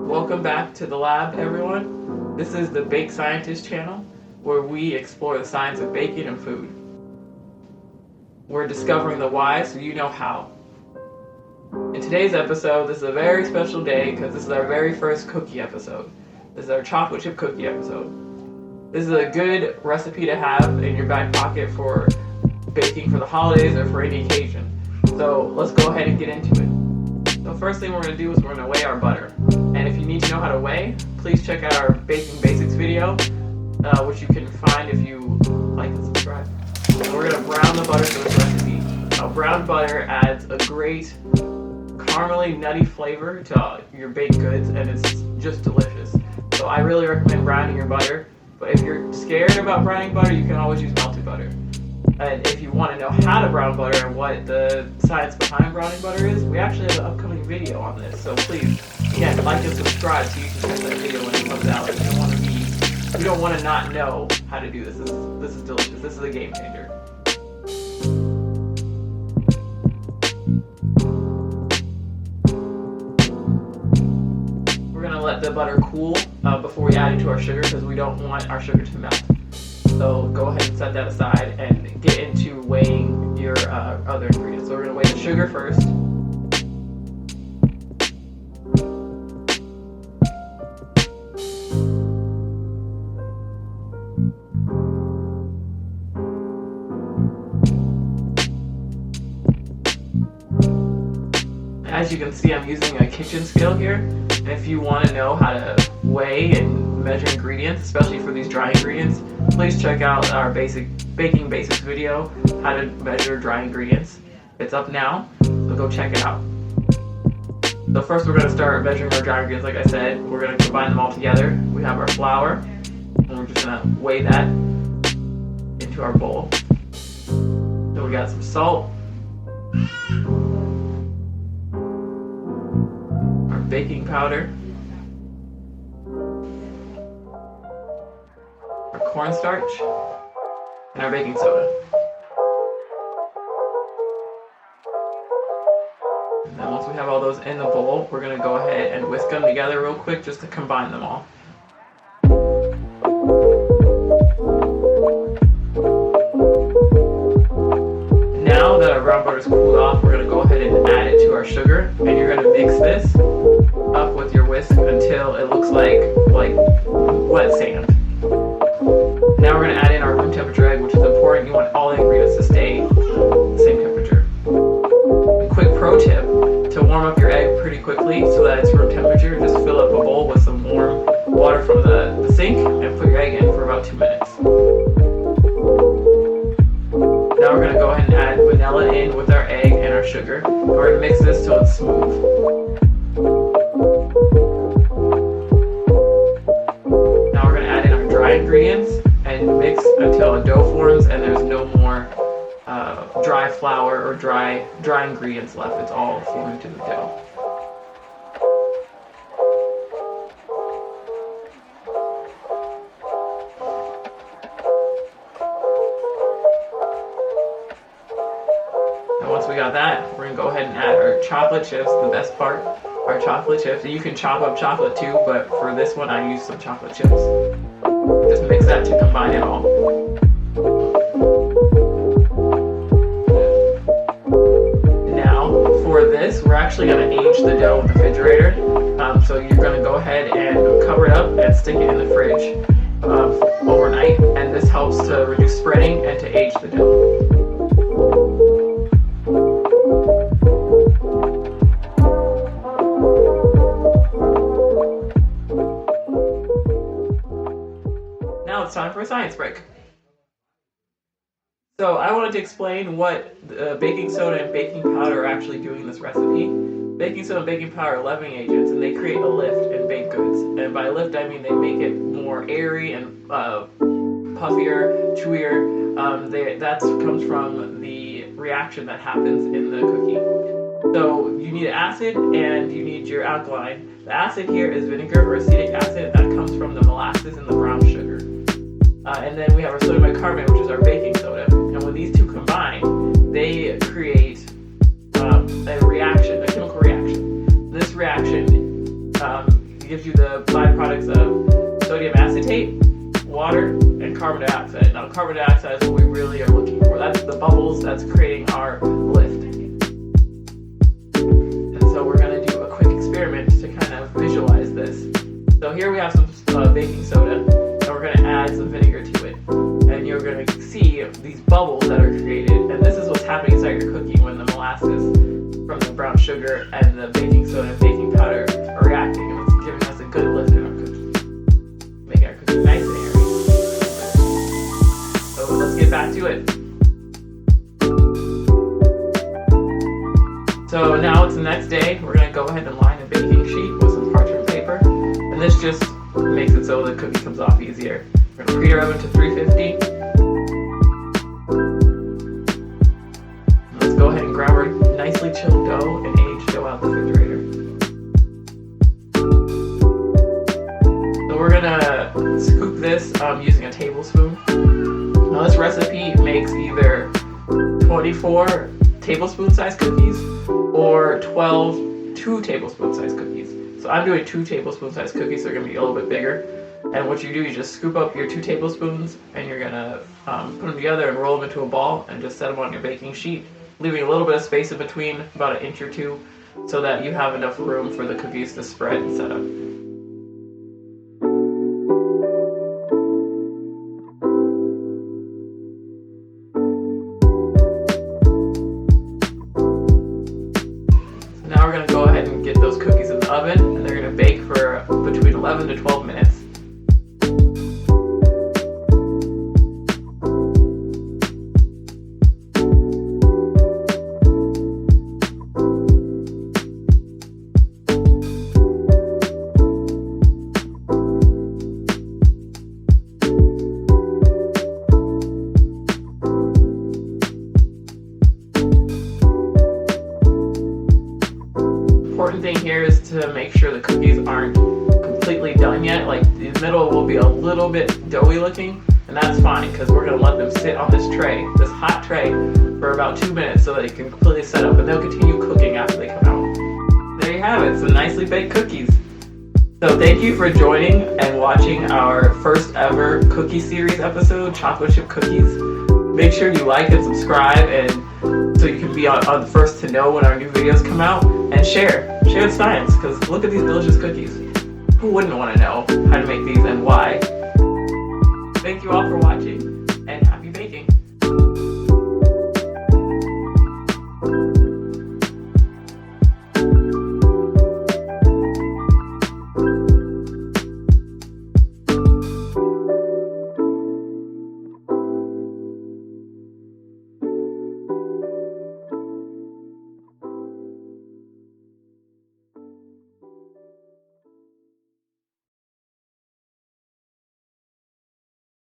Welcome back to the lab, everyone. This is the Baked Scientist channel, where we explore the science of baking and food. We're discovering the why so you know how. In today's episode, this is a very special day because this is our very first cookie episode. This is our chocolate chip cookie episode. This is a good recipe to have in your back pocket for baking for the holidays or for any occasion. So let's go ahead and get into it. The first thing we're going to do is we're going to weigh our butter. And if you need to know how to weigh, please check out our Baking Basics video, which you can find if you like and subscribe. And we're going to brown the butter for this recipe. Now, browned butter adds a great caramely, nutty flavor to your baked goods, and it's just delicious. So I really recommend browning your butter. But if you're scared about browning butter, you can always use melted butter. And if you want to know how to brown butter and what the science behind browning butter is, we actually have an upcoming video on this. So please, again, like and subscribe so you can catch that video when it comes out. You don't want to not know how to do this. This is delicious. This is a game changer. We're gonna let the butter cool before we add it to our sugar because we don't want our sugar to melt. So go ahead and set that aside and get into weighing your other ingredients. So we're going to weigh the sugar first. As you can see, I'm using a kitchen scale here. And if you want to know how to weigh and measure ingredients, especially for these dry ingredients, please check out our Baking Basics video, how to measure dry ingredients. It's up now, so go check it out. So first we're going to start measuring our dry ingredients. Like I said, we're going to combine them all together. We have our flour, and we're just going to weigh that into our bowl. Then we got some salt, our baking powder, our cornstarch, and our baking soda. And then once we have all those in the bowl, we're going to go ahead and whisk them together real quick just to combine them all. Now that our brown butter is cooled off, we're going to go ahead and add it to our sugar, and you're going to mix this up with your whisk until it looks like wet sand. Now we're going to add in our room temperature egg, which is important. You want all the ingredients to stay the same temperature. A quick pro tip, to warm up your egg pretty quickly so that it's room temperature, just fill up a bowl with some warm water from the sink and put your egg in for about 2 minutes. Now we're going to go ahead and add vanilla in with our egg and our sugar. We're going to mix this till it's smooth. Now we're going to add in our dry ingredients and mix until a dough forms and there's no more dry flour or dry ingredients left. It's all formed to the dough. And once we got that, we're going to go ahead and add our chocolate chips, the best part, our chocolate chips. And you can chop up chocolate too, but for this one I use some chocolate chips. Just mix that to combine it all. Now, for this, we're actually going to age the dough in the refrigerator. So you're going to go ahead and cover it up and stick it in the fridge overnight. And this helps to reduce spreading and to age the dough. Now it's time for a science break. So I wanted to explain what baking soda and baking powder are actually doing in this recipe. Baking soda and baking powder are leavening agents, and they create a lift in baked goods. And by lift, I mean they make it more airy and puffier, chewier. That comes from the reaction that happens in the cookie. So you need acid and you need your alkaline. The acid here is vinegar or acetic acid. That comes from the molasses in the brown sugar. And then we have our sodium bicarbonate, which is our baking soda. And when these two combine, they create a reaction, a chemical reaction. This reaction gives carbon dioxide is what we really are looking for. That's the bubbles that's creating our lift. And so we're going to do a quick experiment to kind of visualize this. So here we have some baking soda, and we're going to add some vinegar to it. And you're going to see these bubbles that are created. And this is what's happening inside your cookie when the molasses from the brown sugar and the baking soda and baking powder are reacting. And it's giving us a good lift in our cookie. Making our cookie nice and airy. So let's get back to it. So now it's the next day. We're going to go ahead and line a baking sheet with some parchment paper. And this just makes it so the cookie comes off easier. We're going to preheat our oven to 350. Let's go ahead and grab our nicely chilled dough and aged dough out of the refrigerator. So we're going to scoop this using a tablespoon. Now this recipe makes either 24 tablespoon sized cookies or 12 2 tablespoon sized cookies. So I'm doing 2 tablespoon sized cookies, so they're going to be a little bit bigger. And what you do, you just scoop up your 2 tablespoons and you're going to put them together and roll them into a ball and just set them on your baking sheet, leaving a little bit of space in between, about an inch or 2, so that you have enough room for the cookies to spread and set up. So now we're going to go ahead and get those cookies in the oven, and they're going to bake for between 11 to 12 minutes. Important thing here is to make sure the cookies aren't completely done yet. Like the middle will be a little bit doughy looking, and that's fine because we're going to let them sit on this tray, this hot tray, for about 2 minutes so that they can completely set up, and they'll continue cooking after they come out. There you have it, some nicely baked cookies. So thank you for joining and watching our first ever cookie series episode, chocolate chip cookies. Make sure you like and subscribe, and so you can be on the first to know when our new videos come out, and share the science, because look at these delicious cookies. Who wouldn't want to know how to make these and why? Thank you all for watching.